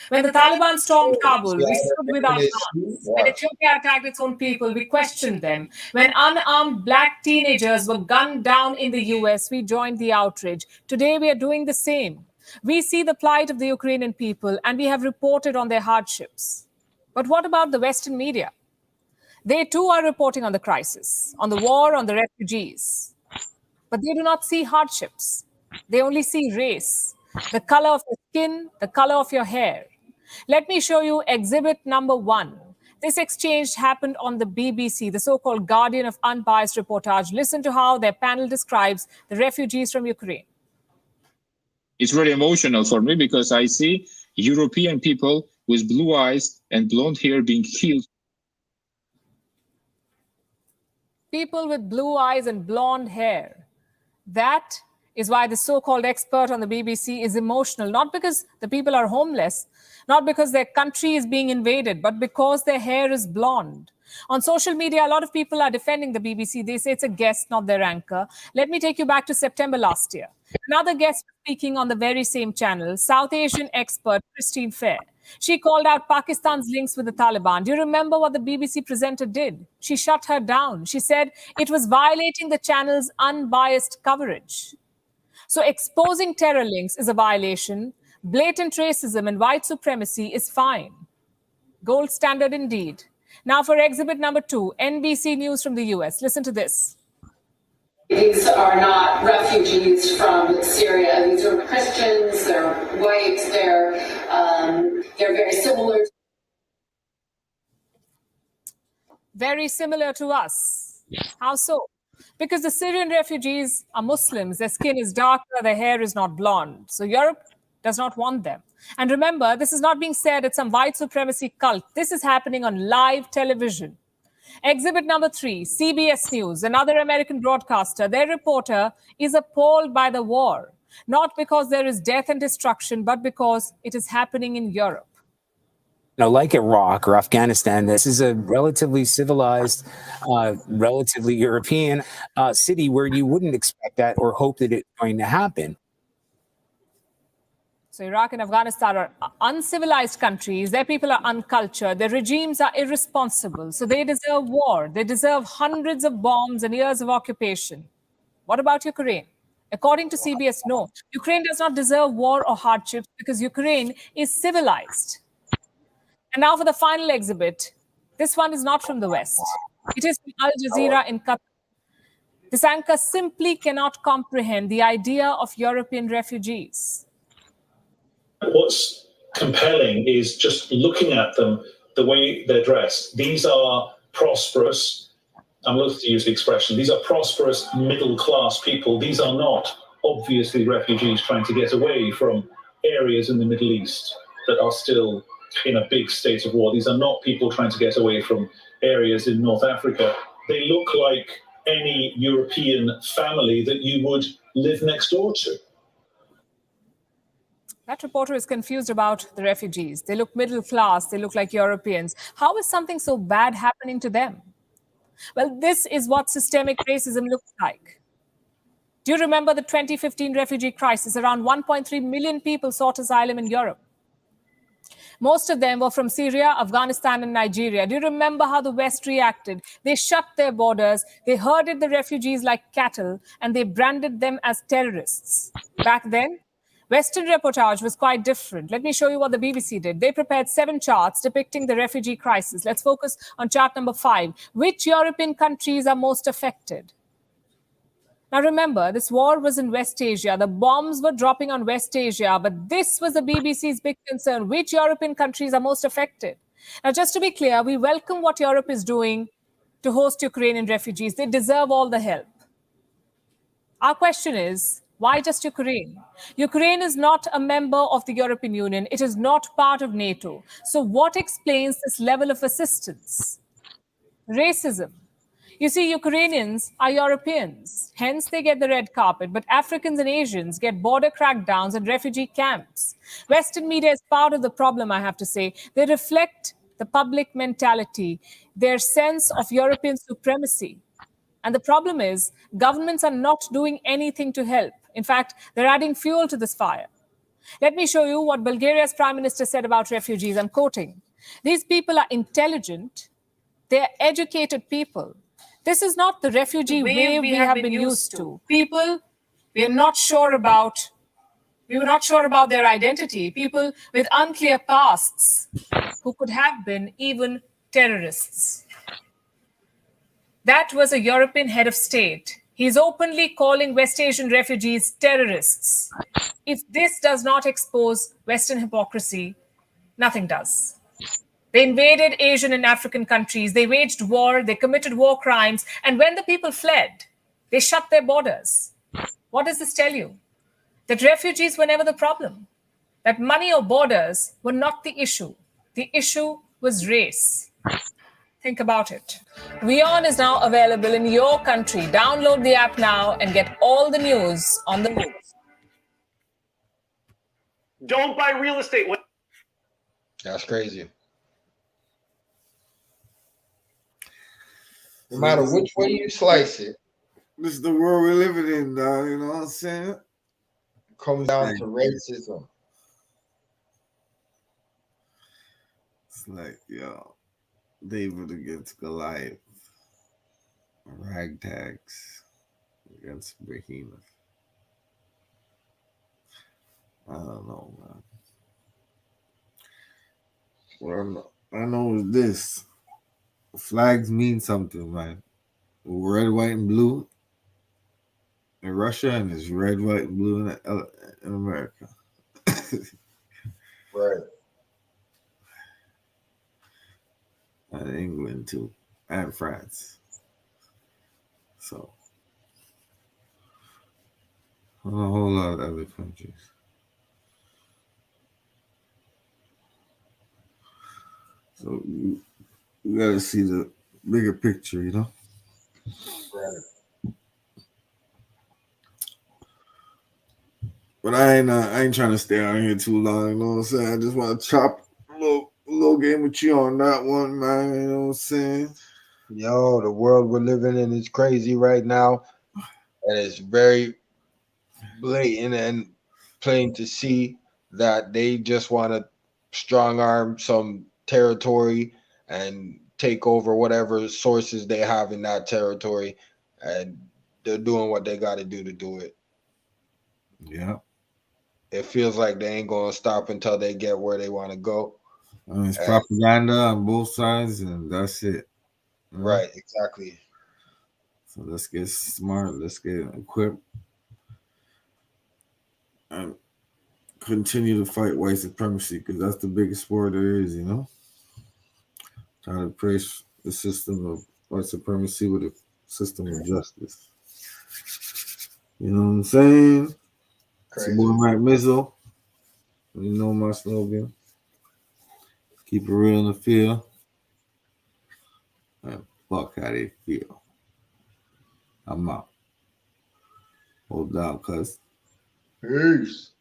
When the Taliban stormed Kabul, we stood with our guns. When Ethiopia attacked its own people, we questioned them. When unarmed black teenagers were gunned down in the US, we joined the outrage. Today, we are doing the same. We see the plight of the Ukrainian people, and we have reported on their hardships. But what about the Western media? They too are reporting on the crisis, on the war, on the refugees. But they do not see hardships. They only see race, the color of your skin, the color of your hair. Let me show you exhibit number 1. This exchange happened on the BBC, the so-called guardian of unbiased reportage. Listen to how their panel describes the refugees from Ukraine.
It's very emotional for me because I see European people with blue eyes and blonde hair being killed.
People with blue eyes and blonde hair. That is why the so-called expert on the BBC is emotional, not because the people are homeless, not because their country is being invaded, but because their hair is blonde. On social media, a lot of people are defending the BBC. They say it's a guest, not their anchor. Let me take you back to September last year. Another guest speaking on the very same channel, South Asian expert Christine Fair. She called out Pakistan's links with the Taliban. Do you remember what the BBC presenter did? She shut her down. She said it was violating the channel's unbiased coverage. So exposing terror links is a violation. Blatant racism and white supremacy is fine. Gold standard indeed. Now for exhibit number 2, NBC News from the US. Listen to this.
These are not refugees from Syria. These are Christians, they're white, they're very similar.
Very similar to us. How so? Because the Syrian refugees are Muslims, their skin is darker, their hair is not blonde. So Europe does not want them. And remember, this is not being said at some white supremacy cult. This is happening on live television. Exhibit number 3, CBS News, another American broadcaster. Their reporter is appalled by the war, not because there is death and destruction, but because it is happening in Europe.
like Iraq or Afghanistan, this is a relatively civilized, relatively European city where you wouldn't expect that or hope that it's going to happen.
So Iraq and Afghanistan are uncivilized countries. Their people are uncultured. Their regimes are irresponsible. So they deserve war. They deserve hundreds of bombs and years of occupation. What about Ukraine? According to CBS, no. Ukraine does not deserve war or hardships because Ukraine is civilized. And now for the final exhibit. This one is not from the West. It is from Al Jazeera in Qatar. This anchor simply cannot comprehend the idea of European refugees.
What's compelling is just looking at them, the way they're dressed. These are prosperous, I'm loath to use the expression, these are prosperous middle-class people. These are not obviously refugees trying to get away from areas in the Middle East that are still in a big state of war. These are not people trying to get away from areas in North Africa. They look like any European family that you would live next door to.
That reporter is confused about the refugees. They look middle class. They look like Europeans. How is something so bad happening to them? Well, this is what systemic racism looks like. Do you remember the 2015 refugee crisis? Around 1.3 million people sought asylum in Europe. Most of them were from Syria, Afghanistan, and Nigeria. Do you remember how the West reacted? They shut their borders, they herded the refugees like cattle, and they branded them as terrorists. Back then, Western reportage was quite different. Let me show you what the BBC did. They prepared 7 charts depicting the refugee crisis. Let's focus on chart number 5. Which European countries are most affected? Now remember, this war was in West Asia. The bombs were dropping on West Asia, but this was the BBC's big concern. Which European countries are most affected? Now, just to be clear, we welcome what Europe is doing to host Ukrainian refugees. They deserve all the help. Our question is, why just Ukraine? Ukraine is not a member of the European Union. It is not part of NATO. So what explains this level of assistance? Racism. You see, Ukrainians are Europeans, hence they get the red carpet, but Africans and Asians get border crackdowns and refugee camps. Western media is part of the problem, I have to say. They reflect the public mentality, their sense of European supremacy. And the problem is, governments are not doing anything to help. In fact, they're adding fuel to this fire. Let me show you what Bulgaria's prime minister said about refugees. I'm quoting. These people are intelligent. They're educated people. This is not the refugee wave we have been used to. People we were not sure about their identity. People with unclear pasts who could have been even terrorists. That was a European head of state. He's openly calling West Asian refugees terrorists. If this does not expose Western hypocrisy, nothing does. They invaded Asian and African countries. They waged war. They committed war crimes. And when the people fled, they shut their borders. What does this tell you? That refugees were never the problem. That money or borders were not the issue. The issue was race. Think about it. WION is now available in your country. Download the app now and get all the news on the move.
Don't buy real estate.
That's crazy. No matter which way you slice it.
This is the world we're living in, dog. You know what I'm saying?
It comes down to racism.
It's like, yo, David against Goliath. Ragtags against Behemoth. I don't know, man. What I know is this. Flags mean something, man. Red, white, and blue in Russia, and it's red, white, and blue in America.
Right.
And England, too. And France. So, a whole lot of other countries. So, you gotta see the bigger picture, you know?
Right.
But I ain't trying to stay out here too long, you know what I'm saying? I just want to chop a little little game with you on that one, man. You know what I'm saying?
Yo, the world we're living in is crazy right now, and it's very blatant and plain to see that they just want to strong arm some territory and take over whatever sources they have in that territory, and they're doing what they got to do it.
Yeah.
It feels like they ain't gonna stop until they get where they want to go.
It's propaganda on both sides, and that's it.
Right, exactly.
So let's get smart. Let's get equipped and continue to fight white supremacy, because that's the biggest war there is, you know? Trying to replace the system of white supremacy with a system of justice. You know what I'm saying? It's your boy Mike Mizzo. You know my slogan. Keep it real in the field. And fuck how they feel. I'm out. Hold down, cuz.
Peace.